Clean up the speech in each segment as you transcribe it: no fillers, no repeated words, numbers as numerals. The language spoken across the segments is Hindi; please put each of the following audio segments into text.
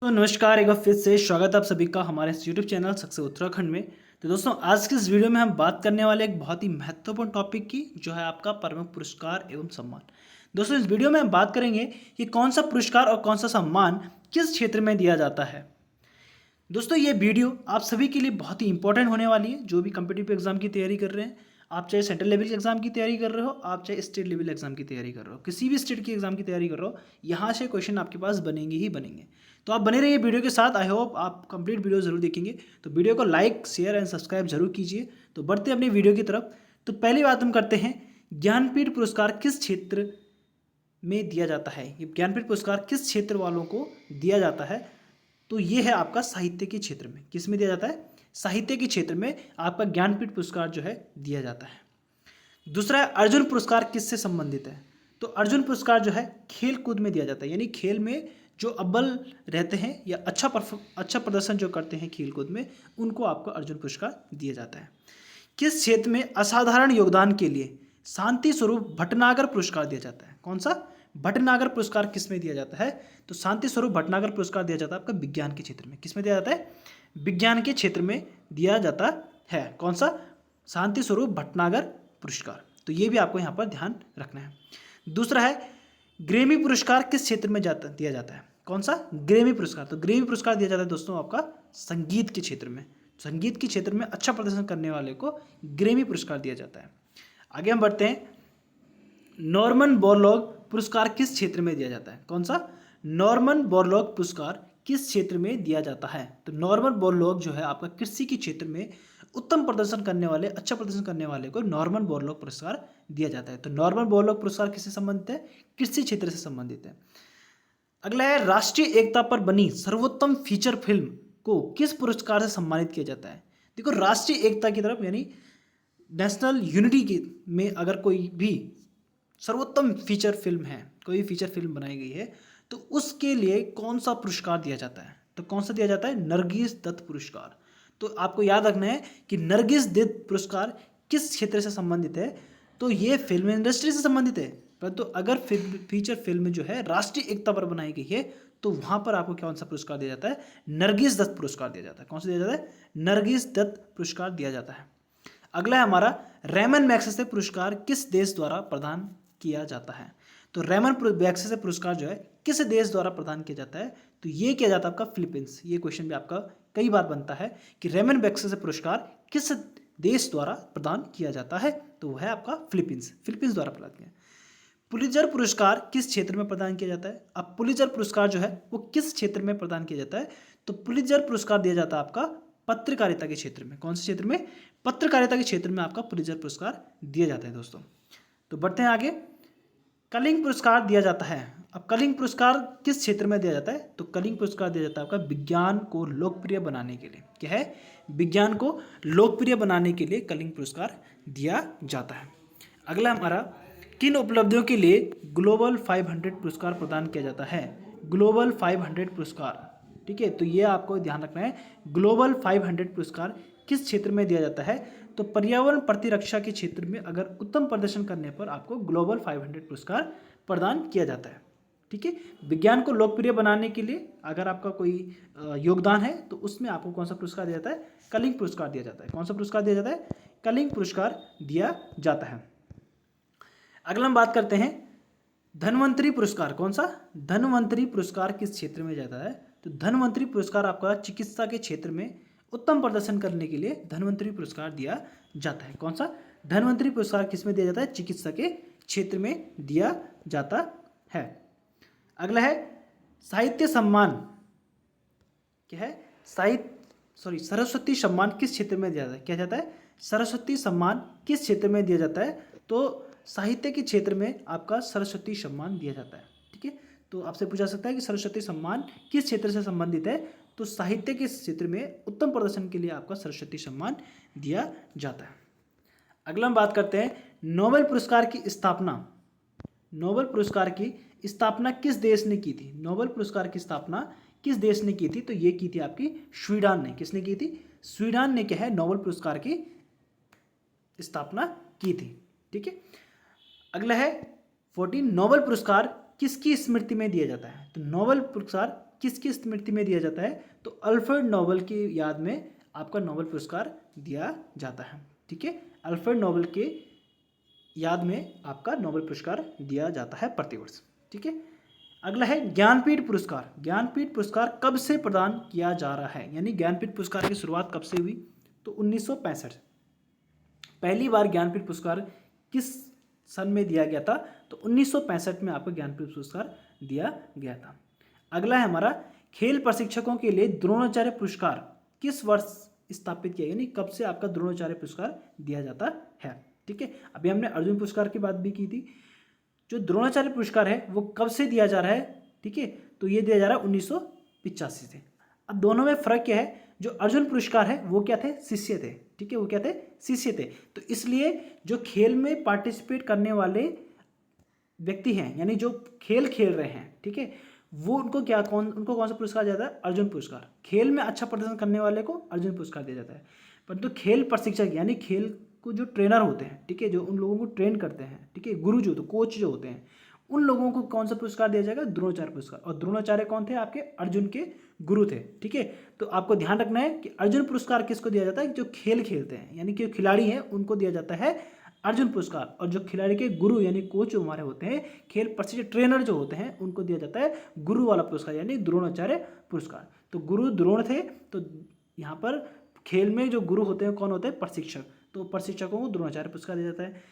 तो नमस्कार, एक बार फिर से स्वागत है आप सभी का हमारे यूट्यूब चैनल सक्सेस उत्तराखंड में। तो दोस्तों, आज की इस वीडियो में हम बात करने वाले एक बहुत ही महत्वपूर्ण टॉपिक की, जो है आपका प्रमुख पुरस्कार एवं सम्मान। दोस्तों, इस वीडियो में हम बात करेंगे कि कौन सा पुरस्कार और कौन सा सम्मान किस क्षेत्र में दिया जाता है। दोस्तों, ये वीडियो आप सभी के लिए बहुत ही इंपॉर्टेंट होने वाली है, जो भी कम्पिटिटिव एग्जाम की तैयारी कर रहे हैं। आप चाहे सेंट्रल लेवल एग्जाम की तैयारी कर रहे हो, आप चाहे स्टेट लेवल एग्जाम की तैयारी कर रहे हो, किसी भी स्टेट की एग्जाम की तैयारी कर रहे हो, यहाँ से क्वेश्चन आपके पास बनेंगे ही बनेंगे। तो आप बने रहिए वीडियो के साथ। आई होप आप कंप्लीट वीडियो जरूर देखेंगे। तो वीडियो को लाइक, शेयर एंड सब्सक्राइब जरूर कीजिए। तो बढ़ते हैं अपनी वीडियो की तरफ। तो पहली बात हम करते हैं, ज्ञानपीठ पुरस्कार किस क्षेत्र में दिया जाता है। ये ज्ञानपीठ पुरस्कार किस क्षेत्र वालों को दिया जाता है। तो ये है आपका साहित्य के क्षेत्र में। किस में दिया जाता है? साहित्य के क्षेत्र में आपका ज्ञानपीठ पुरस्कार जो है दिया जाता है। दूसरा है, अर्जुन पुरस्कार किससे संबंधित है। तो अर्जुन पुरस्कार जो है खेल कूद में दिया जाता है, यानी खेल में जो अव्वल रहते हैं या अच्छा प्रदर्शन जो करते हैं खेल कूद में, उनको आपको अर्जुन पुरस्कार दिया जाता है। किस क्षेत्र में असाधारण योगदान के लिए शांति स्वरूप भटनागर पुरस्कार दिया जाता है। कौन सा? भटनागर पुरस्कार किस में दिया जाता है? तो शांति स्वरूप भटनागर पुरस्कार दिया जाता है आपका विज्ञान के क्षेत्र में। किस में दिया जाता है? विज्ञान के क्षेत्र में दिया जाता है। कौन सा? शांति स्वरूप भटनागर पुरस्कार। तो ये भी आपको यहाँ पर ध्यान रखना है। दूसरा है, ग्रेमी पुरस्कार किस क्षेत्र में दिया जाता है। कौन सा? ग्रेमी पुरस्कार। तो ग्रेमी पुरस्कार दिया जाता है दोस्तों आपका संगीत के क्षेत्र में। संगीत के क्षेत्र में अच्छा प्रदर्शन करने वाले को ग्रेमी पुरस्कार दिया जाता है। आगे हम बढ़ते हैं, नॉर्मन बोरलॉग पुरस्कार किस क्षेत्र में दिया जाता है। कौन सा? नॉर्मन बोरलॉग पुरस्कार किस क्षेत्र में दिया जाता है। तो नॉर्मन बोरलॉग जो है आपका कृषि के क्षेत्र में उत्तम प्रदर्शन करने वाले, अच्छा प्रदर्शन करने वाले को नॉर्मन बोरलॉग पुरस्कार दिया जाता है। तो नॉर्मन बोरलॉग पुरस्कार किससे संबंधित है? कृषि क्षेत्र से संबंधित है। अगला है, राष्ट्रीय एकता पर बनी सर्वोत्तम फीचर फिल्म को किस पुरस्कार से सम्मानित किया जाता है। देखो, राष्ट्रीय एकता की तरफ यानी नेशनल यूनिटी की में अगर कोई भी सर्वोत्तम फीचर फिल्म है, कोई फीचर फिल्म बनाई गई है, तो उसके लिए कौन सा पुरस्कार दिया जाता है। तो कौन सा दिया जाता है? नरगिस दत्त पुरस्कार। तो आपको याद रखना है कि नरगिस दत्त पुरस्कार किस क्षेत्र से संबंधित है। तो ये फिल्म इंडस्ट्री से संबंधित है, परंतु अगर फीचर फिल्म जो है राष्ट्रीय एकता पर बनाई गई है, तो वहां पर आपको कौन सा पुरस्कार दिया जाता है? नरगिस दत्त पुरस्कार दिया जाता है। कौन सा दिया जाता है? नरगिस दत्त पुरस्कार दिया जाता है। अगला है हमारा, रेमन मैग्सेसे पुरस्कार किस देश द्वारा प्रदान किया जाता है। तो रेमन मैग्सेसे पुरस्कार जो है किस देश द्वारा प्रदान किया जाता है। तो ये किया जाता है आपका फिलीपींस। ये क्वेश्चन भी आपका कई बार बनता है कि रेमन मैग्सेसे पुरस्कार किस देश द्वारा प्रदान किया जाता है। तो वो है आपका फिलीपींस। फिलीपींस द्वारा प्रदान किया। पुलित्जर पुरस्कार किस क्षेत्र में प्रदान किया जाता है। अब पुलित्जर पुरस्कार जो है वो किस क्षेत्र में प्रदान किया जाता है। तो पुलित्जर पुरस्कार दिया जाता है आपका पत्रकारिता के क्षेत्र में। कौन से क्षेत्र में? पत्रकारिता के क्षेत्र में आपका पुलित्जर पुरस्कार दिया जाता है दोस्तों। तो बढ़ते हैं आगे, कलिंग पुरस्कार दिया जाता है। अब कलिंग पुरस्कार किस क्षेत्र में दिया जाता है। तो कलिंग पुरस्कार दिया जाता है आपका विज्ञान को लोकप्रिय बनाने के लिए। क्या है? विज्ञान को लोकप्रिय बनाने के लिए कलिंग पुरस्कार दिया जाता है। अगला हमारा, किन उपलब्धियों के लिए ग्लोबल 500 पुरस्कार प्रदान किया जाता है। ग्लोबल 500 पुरस्कार, ठीक है। तो ये आपको ध्यान रखना है, ग्लोबल 500 पुरस्कार किस क्षेत्र में दिया जाता है। तो पर्यावरण प्रतिरक्षा के क्षेत्र में अगर उत्तम प्रदर्शन करने पर आपको ग्लोबल 500 पुरस्कार प्रदान किया जाता है, ठीक है। विज्ञान को लोकप्रिय बनाने के लिए अगर आपका कोई योगदान है, तो उसमें आपको कौन सा पुरस्कार दिया जाता है? कलिंग पुरस्कार दिया जाता है। कौन सा पुरस्कार दिया जाता है? कलिंग पुरस्कार दिया जाता है। अगला हम बात करते हैं, धन्वंतरी पुरस्कार। कौन सा? धन्वंतरी पुरस्कार किस क्षेत्र में जाता है। तो धन्वंतरी पुरस्कार आपका चिकित्सा के क्षेत्र में उत्तम प्रदर्शन करने के लिए धन्वंतरी पुरस्कार दिया जाता है। कौन सा? धन्वंतरी पुरस्कार किस में दिया जाता है? चिकित्सा के क्षेत्र में दिया जाता है। अगला है, साहित्य सम्मान। क्या है? सरस्वती सम्मान किस क्षेत्र में दिया जाता है। क्या जाता है? सरस्वती सम्मान किस क्षेत्र में दिया जाता है। तो साहित्य के क्षेत्र में आपका सरस्वती सम्मान दिया जाता है, ठीक है। तो आपसे पूछा सकता है कि सरस्वती सम्मान किस क्षेत्र से संबंधित है। तो साहित्य के क्षेत्र में उत्तम प्रदर्शन के लिए आपका सरस्वती सम्मान दिया जाता है। अगला हम बात करते हैं, नोबेल पुरस्कार की स्थापना। नोबेल पुरस्कार की स्थापना किस देश ने की थी। नोबेल पुरस्कार की स्थापना किस देश ने की थी। तो ये की थी आपकी स्वीडन ने। किसने की थी? स्वीडन ने क्या है, नोबेल पुरस्कार की स्थापना की थी, ठीक है। अगला है 14, नोबेल पुरस्कार किसकी स्मृति में दिया जाता है। तो नोबेल पुरस्कार किसकी स्मृति में दिया जाता है? तो अल्फ्रेड नोबेल की याद में आपका नोबेल पुरस्कार दिया जाता है। ठीक है, अल्फ्रेड नोबेल के याद में आपका नोबेल पुरस्कार दिया जाता है प्रतिवर्ष। ठीक है, अगला है ज्ञानपीठ पुरस्कार। ज्ञानपीठ पुरस्कार कब से प्रदान किया जा रहा है, यानी ज्ञानपीठ पुरस्कार की शुरुआत कब से हुई? तो 1965। पहली बार ज्ञानपीठ पुरस्कार किस सन में दिया गया था? तो 1965 में आपको ज्ञानपीठ पुरस्कार दिया गया था। अगला है हमारा खेल प्रशिक्षकों के लिए द्रोणाचार्य पुरस्कार किस वर्ष स्थापित किया, यानी कब से आपका द्रोणाचार्य पुरस्कार दिया जाता है। ठीक है, अभी हमने अर्जुन पुरस्कार की बात भी की थी। जो द्रोणाचार्य पुरस्कार है वो कब से दिया जा रहा है? ठीक है, तो ये दिया जा रहा है 1985 से। अब दोनों में फर्क क्या है? जो अर्जुन पुरस्कार है वो क्या थे? शिष्य थे। ठीक है, वो क्या थे? शिष्य थे। तो इसलिए जो खेल में पार्टिसिपेट करने वाले व्यक्ति हैं, यानी जो खेल खेल रहे हैं, ठीक है, वो उनको कौन सा पुरस्कार दिया जाता है? अर्जुन पुरस्कार। खेल में अच्छा प्रदर्शन करने वाले को अर्जुन पुरस्कार दिया जाता है। परंतु खेल प्रशिक्षक यानी खेल को जो ट्रेनर होते हैं, ठीक है, जो उन लोगों को ट्रेन करते हैं, ठीक है, गुरु जो कोच जो होते हैं, उन लोगों को कौन सा पुरस्कार दिया जाएगा? द्रोणाचार्य पुरस्कार। और द्रोणाचार्य कौन थे? आपके अर्जुन के गुरु थे। ठीक है, तो आपको ध्यान रखना है कि अर्जुन पुरस्कार किसको दिया जाता है? जो खेल खेलते हैं, यानी कि खिलाड़ी हैं, उनको दिया जाता है अर्जुन पुरस्कार। और जो खिलाड़ी के गुरु यानी कोच जो हमारे होते हैं, खेल प्रशिक्षक ट्रेनर जो होते हैं, उनको दिया जाता है गुरु वाला पुरस्कार, यानी द्रोणाचार्य पुरस्कार। तो गुरु द्रोण थे, तो यहाँ पर खेल में जो गुरु होते हैं कौन होते हैं? प्रशिक्षक। तो प्रशिक्षकों को द्रोणाचार्य पुरस्कार दिया जाता है।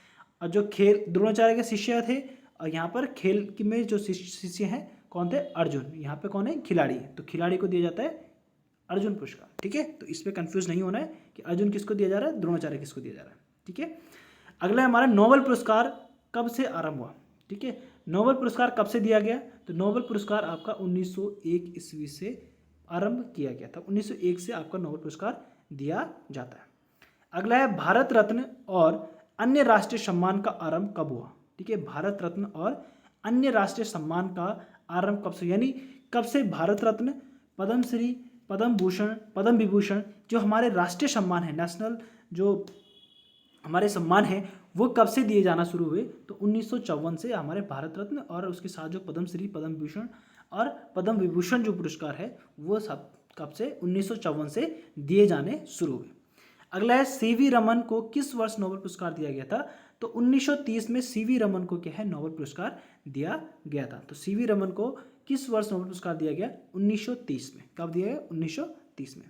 और जो खेल द्रोणाचार्य के शिष्य थे, और यहाँ पर खेल में जो शिष्य हैं कौन थे? अर्जुन। यहाँ पे कौन है? खिलाड़ी। तो खिलाड़ी को दिया जाता है अर्जुन पुरस्कार। ठीक है, तो इसमें कंफ्यूज नहीं होना है कि अर्जुन किसको दिया जा रहा है, द्रोणाचार्य किसको दिया जा रहा है। ठीक है, अगला हमारा नोबेल पुरस्कार कब से आरंभ हुआ? ठीक है, नोबेल पुरस्कार कब से दिया गया? तो नोबेल पुरस्कार आपका 1901 ईस्वी से आरंभ किया गया था। 1901 से आपका नोबेल पुरस्कार दिया जाता है। अगला है भारत रत्न और अन्य राष्ट्रीय सम्मान का आरंभ कब हुआ? ठीक है, भारत रत्न और अन्य राष्ट्रीय सम्मान का आरंभ कब से, यानी कब से भारत रत्न, पद्मश्री, पद्म भूषण, पद्म विभूषण जो हमारे राष्ट्रीय सम्मान है, नेशनल जो हमारे सम्मान है, वो कब से दिए जाना शुरू हुए? तो 1954 से हमारे भारत रत्न और उसके साथ जो पद्मश्री, पद्म भूषण और पद्म विभूषण जो पुरस्कार है वो सब कब से? 1954 से दिए जाने शुरू हुए। अगला है सीवी रमन को किस वर्ष नोबेल पुरस्कार दिया गया था? तो 1930 में सीवी रमन को क्या है? नोबेल पुरस्कार दिया गया था। तो सीवी रमन को किस वर्ष नोबेल पुरस्कार दिया गया? 1930 में। कब दिया गया? 1930 में।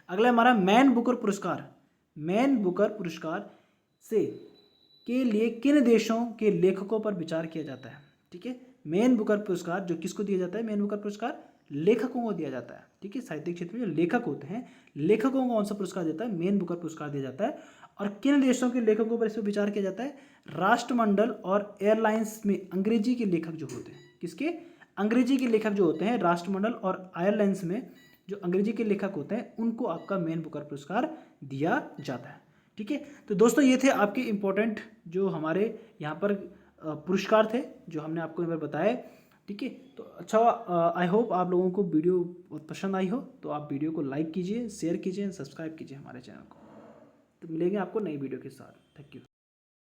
अगला हमारा मैन बुकर पुरस्कार। मैन बुकर पुरस्कार से के लिए किन देशों के लेखकों पर विचार किया जाता है? ठीक है, मैन बुकर पुरस्कार जो किसको दिया जाता है? मैन बुकर पुरस्कार लेखकों को दिया जाता है। ठीक है, साहित्य क्षेत्र में जो लेखक होते हैं, लेखकों को कौन सा पुरस्कार देता है? मैन बुकर पुरस्कार दिया जाता है। और किन देशों के लेखकों पर इस पर विचार किया जाता है? राष्ट्रमंडल और एयरलाइंस में अंग्रेजी के लेखक जो होते हैं, किसके? अंग्रेजी के लेखक जो होते हैं, राष्ट्रमंडल और एयरलाइंस में जो अंग्रेजी के लेखक होते हैं, उनको आपका मैन बुकर पुरस्कार दिया जाता है। ठीक है, तो दोस्तों ये थे आपके इम्पोर्टेंट जो हमारे यहाँ पर पुरस्कार थे जो हमने आपको यहाँ पर बताए। ठीक है, तो अच्छा, आई होप आप लोगों को वीडियो बहुत पसंद आई हो, तो आप वीडियो को लाइक कीजिए, शेयर कीजिए, सब्सक्राइब कीजिए हमारे चैनल को। तो मिलेंगे आपको नई वीडियो के साथ। Thank you.